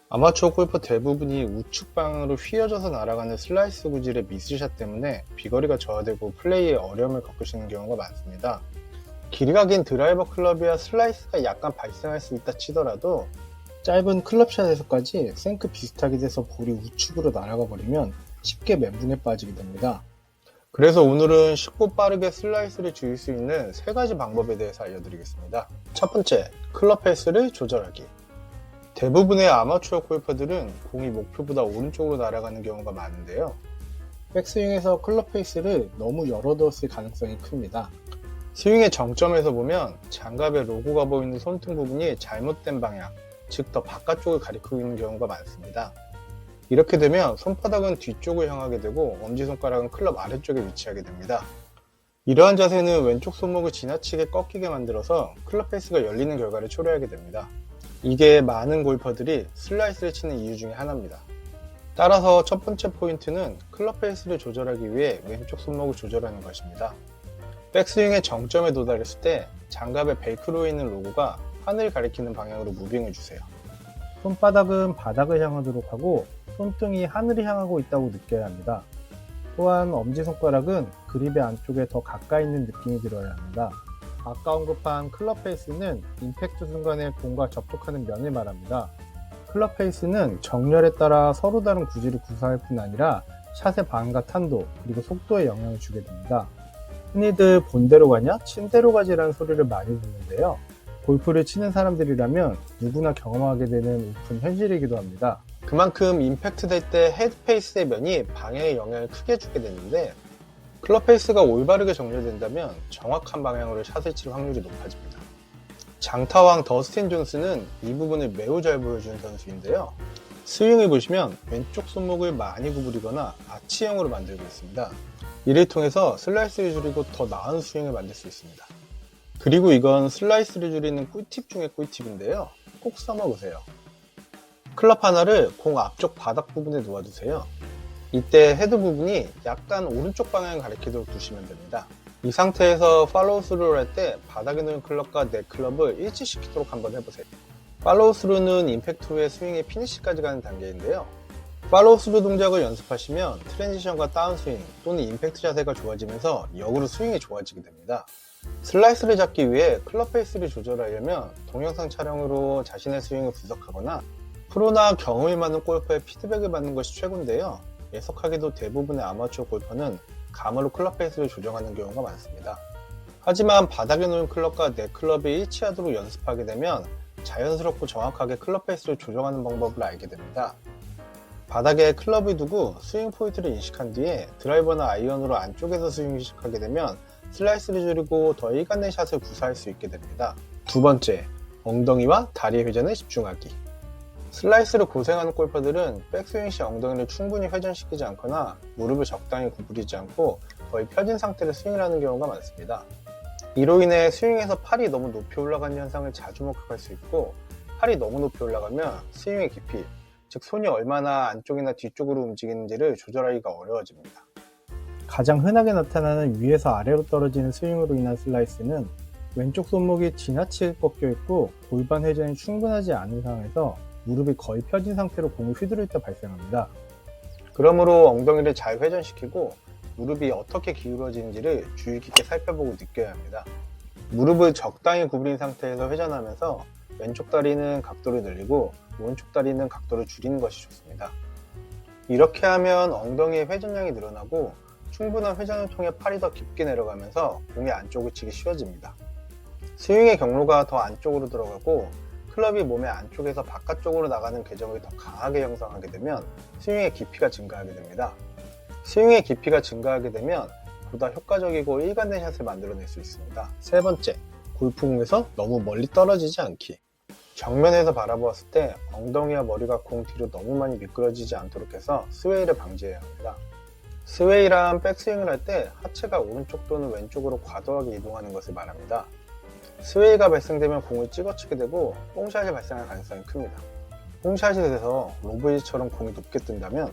아마추어 골퍼 대부분이 우측 방향으로 휘어져서 날아가는 슬라이스 구질의 미스샷 때문에 비거리가 저하되고 플레이에 어려움을 겪으시는 경우가 많습니다. 길이가 긴 드라이버 클럽이야 슬라이스가 약간 발생할 수 있다 치더라도 짧은 클럽샷에서까지 생크 비슷하게 돼서 볼이 우측으로 날아가 버리면 쉽게 멘붕에 빠지게 됩니다. 그래서 오늘은 쉽고 빠르게 슬라이스를 줄일 수 있는 3가지 방법에 대해서 알려드리겠습니다. 첫 번째, 클럽 페이스를 조절하기. 대부분의 아마추어 골퍼들은 공이 목표보다 오른쪽으로 날아가는 경우가 많은데요. 백스윙에서 클럽 페이스를 너무 열어두었을 가능성이 큽니다. 스윙의 정점에서 보면 장갑에 로고가 보이는 손등 부분이 잘못된 방향, 즉 더 바깥쪽을 가리키고 있는 경우가 많습니다. 이렇게 되면 손바닥은 뒤쪽을 향하게 되고 엄지손가락은 클럽 아래쪽에 위치하게 됩니다. 이러한 자세는 왼쪽 손목을 지나치게 꺾이게 만들어서 클럽 페이스가 열리는 결과를 초래하게 됩니다. 이게 많은 골퍼들이 슬라이스를 치는 이유 중에 하나입니다. 따라서 첫 번째 포인트는 클럽 페이스를 조절하기 위해 왼쪽 손목을 조절하는 것입니다. 백스윙의 정점에 도달했을 때 장갑의 벨크로에 있는 로고가 하늘을 가리키는 방향으로 무빙을 주세요. 손바닥은 바닥을 향하도록 하고 손등이 하늘을 향하고 있다고 느껴야 합니다. 또한 엄지손가락은 그립의 안쪽에 더 가까이 있는 느낌이 들어야 합니다. 아까 언급한 클럽 페이스는 임팩트 순간에 공과 접촉하는 면을 말합니다. 클럽 페이스는 정렬에 따라 서로 다른 구질을 구사할 뿐 아니라 샷의 방향과 탄도, 그리고 속도에 영향을 주게 됩니다. 흔히들 본대로 가냐, 친대로 가지라는 소리를 많이 듣는데요. 골프를 치는 사람들이라면 누구나 경험하게 되는 오픈 현실이기도 합니다. 그만큼 임팩트 될 때 헤드 페이스의 면이 방향에 영향을 크게 주게 되는데 클럽 페이스가 올바르게 정렬된다면 정확한 방향으로 샷을 칠 확률이 높아집니다. 장타왕 더스틴 존스는 이 부분을 매우 잘 보여주는 선수인데요. 스윙을 보시면 왼쪽 손목을 많이 구부리거나 아치형으로 만들고 있습니다. 이를 통해서 슬라이스를 줄이고 더 나은 스윙을 만들 수 있습니다. 그리고 이건 슬라이스를 줄이는 꿀팁 중에 꿀팁인데요. 꼭 써먹으세요. 클럽 하나를 공 앞쪽 바닥 부분에 놓아두세요. 이때 헤드 부분이 약간 오른쪽 방향을 가리키도록 두시면 됩니다. 이 상태에서 팔로우 스루를 할 때 바닥에 놓인 클럽과 내 클럽을 일치시키도록 한번 해보세요. 팔로우 스루는 임팩트 후에 스윙의 피니시까지 가는 단계인데요. 팔로우 스루 동작을 연습하시면 트랜지션과 다운스윙 또는 임팩트 자세가 좋아지면서 역으로 스윙이 좋아지게 됩니다. 슬라이스를 잡기 위해 클럽 페이스를 조절하려면 동영상 촬영으로 자신의 스윙을 분석하거나 프로나 경험이 많은 골퍼의 피드백을 받는 것이 최고인데요. 예석하게도 대부분의 아마추어 골퍼는 감으로 클럽 페이스를 조정하는 경우가 많습니다. 하지만 바닥에 놓인 클럽과 내 클럽이 일치하도록 연습하게 되면 자연스럽고 정확하게 클럽 페이스를 조정하는 방법을 알게 됩니다. 바닥에 클럽을 두고 스윙 포인트를 인식한 뒤에 드라이버나 아이언으로 안쪽에서 스윙을 시작하게 되면 슬라이스를 줄이고 더 일관된 샷을 구사할 수 있게 됩니다. 두 번째, 엉덩이와 다리 회전에 집중하기. 슬라이스를 고생하는 골퍼들은 백스윙 시 엉덩이를 충분히 회전시키지 않거나 무릎을 적당히 구부리지 않고 거의 펴진 상태로 스윙을 하는 경우가 많습니다. 이로 인해 스윙에서 팔이 너무 높이 올라가는 현상을 자주 목격할 수 있고, 팔이 너무 높이 올라가면 스윙의 깊이, 즉 손이 얼마나 안쪽이나 뒤쪽으로 움직이는지를 조절하기가 어려워집니다. 가장 흔하게 나타나는 위에서 아래로 떨어지는 스윙으로 인한 슬라이스는 왼쪽 손목이 지나치게 꺾여 있고 골반 회전이 충분하지 않은 상황에서 무릎이 거의 펴진 상태로 공을 휘두를 때 발생합니다. 그러므로 엉덩이를 잘 회전시키고 무릎이 어떻게 기울어지는지를 주의 깊게 살펴보고 느껴야 합니다. 무릎을 적당히 구부린 상태에서 회전하면서 왼쪽 다리는 각도를 늘리고 오른쪽 다리는 각도를 줄이는 것이 좋습니다. 이렇게 하면 엉덩이의 회전량이 늘어나고 충분한 회전을 통해 팔이 더 깊게 내려가면서 공이 안쪽을 치기 쉬워집니다. 스윙의 경로가 더 안쪽으로 들어가고 클럽이 몸의 안쪽에서 바깥쪽으로 나가는 궤적을 더 강하게 형성하게 되면 스윙의 깊이가 증가하게 됩니다. 스윙의 깊이가 증가하게 되면 보다 효과적이고 일관된 샷을 만들어낼 수 있습니다. 세 번째, 골프공에서 너무 멀리 떨어지지 않기. 정면에서 바라보았을 때 엉덩이와 머리가 공 뒤로 너무 많이 미끄러지지 않도록 해서 스웨이를 방지해야 합니다. 스웨이란 백스윙을 할 때 하체가 오른쪽 또는 왼쪽으로 과도하게 이동하는 것을 말합니다. 스웨이가 발생되면 공을 찍어치게 되고 뽕샷이 발생할 가능성이 큽니다. 뽕샷이 돼서 로브이처럼 공이 높게 뜬다면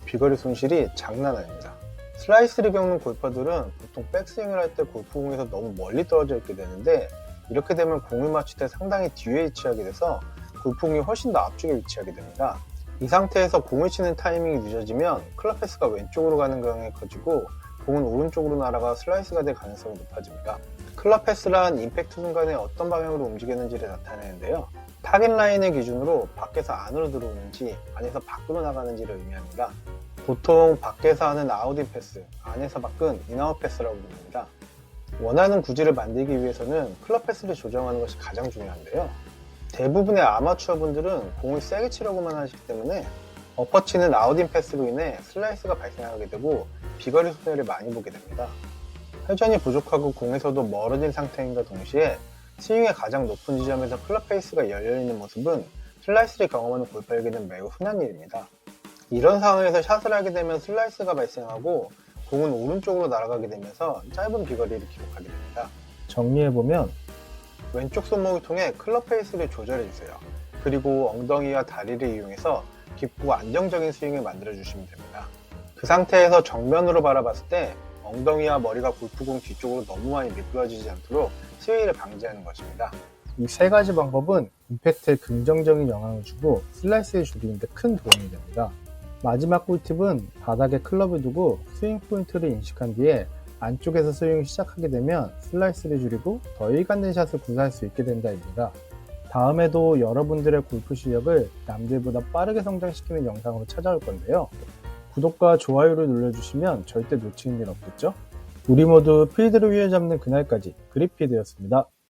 비거리 손실이 장난 아닙니다. 슬라이스를 겪는 골퍼들은 보통 백스윙을 할 때 골프공에서 너무 멀리 떨어져 있게 되는데, 이렇게 되면 공을 맞출 때 상당히 뒤에 위치하게 돼서 골프공이 훨씬 더 앞쪽에 위치하게 됩니다. 이 상태에서 공을 치는 타이밍이 늦어지면 클럽 페이스가 왼쪽으로 가는 경향이 커지고 공은 오른쪽으로 날아가 슬라이스가 될 가능성이 높아집니다. 클럽 패스란 임팩트 순간에 어떤 방향으로 움직이는지를 나타내는데요. 타겟 라인을 기준으로 밖에서 안으로 들어오는지 안에서 밖으로 나가는지를 의미합니다. 보통 밖에서 하는 아웃인 패스, 안에서 밖은 인아웃 패스라고 부릅니다. 원하는 구질을 만들기 위해서는 클럽 패스를 조정하는 것이 가장 중요한데요. 대부분의 아마추어 분들은 공을 세게 치려고만 하시기 때문에 엎어치는 아웃인 패스로 인해 슬라이스가 발생하게 되고 비거리 손해를 많이 보게 됩니다. 회전이 부족하고 공에서도 멀어진 상태임과 동시에 스윙의 가장 높은 지점에서 클럽 페이스가 열려있는 모습은 슬라이스를 경험하는 골퍼에게는 매우 흔한 일입니다. 이런 상황에서 샷을 하게 되면 슬라이스가 발생하고 공은 오른쪽으로 날아가게 되면서 짧은 비거리를 기록하게 됩니다. 정리해보면 왼쪽 손목을 통해 클럽 페이스를 조절해주세요. 그리고 엉덩이와 다리를 이용해서 깊고 안정적인 스윙을 만들어주시면 됩니다. 그 상태에서 정면으로 바라봤을 때 엉덩이와 머리가 골프공 뒤쪽으로 너무 많이 미끄러지지 않도록 스웨이를 방지하는 것입니다. 이 세 가지 방법은 임팩트에 긍정적인 영향을 주고 슬라이스를 줄이는 데 큰 도움이 됩니다. 마지막 꿀팁은 바닥에 클럽을 두고 스윙 포인트를 인식한 뒤에 안쪽에서 스윙을 시작하게 되면 슬라이스를 줄이고 더 일관된 샷을 구사할 수 있게 된다입니다. 다음에도 여러분들의 골프 실력을 남들보다 빠르게 성장시키는 영상으로 찾아올 건데요. 구독과 좋아요를 눌러주시면 절대 놓치는 일 없겠죠? 우리 모두 필드를 휘어잡는 그날까지 그립피드였습니다.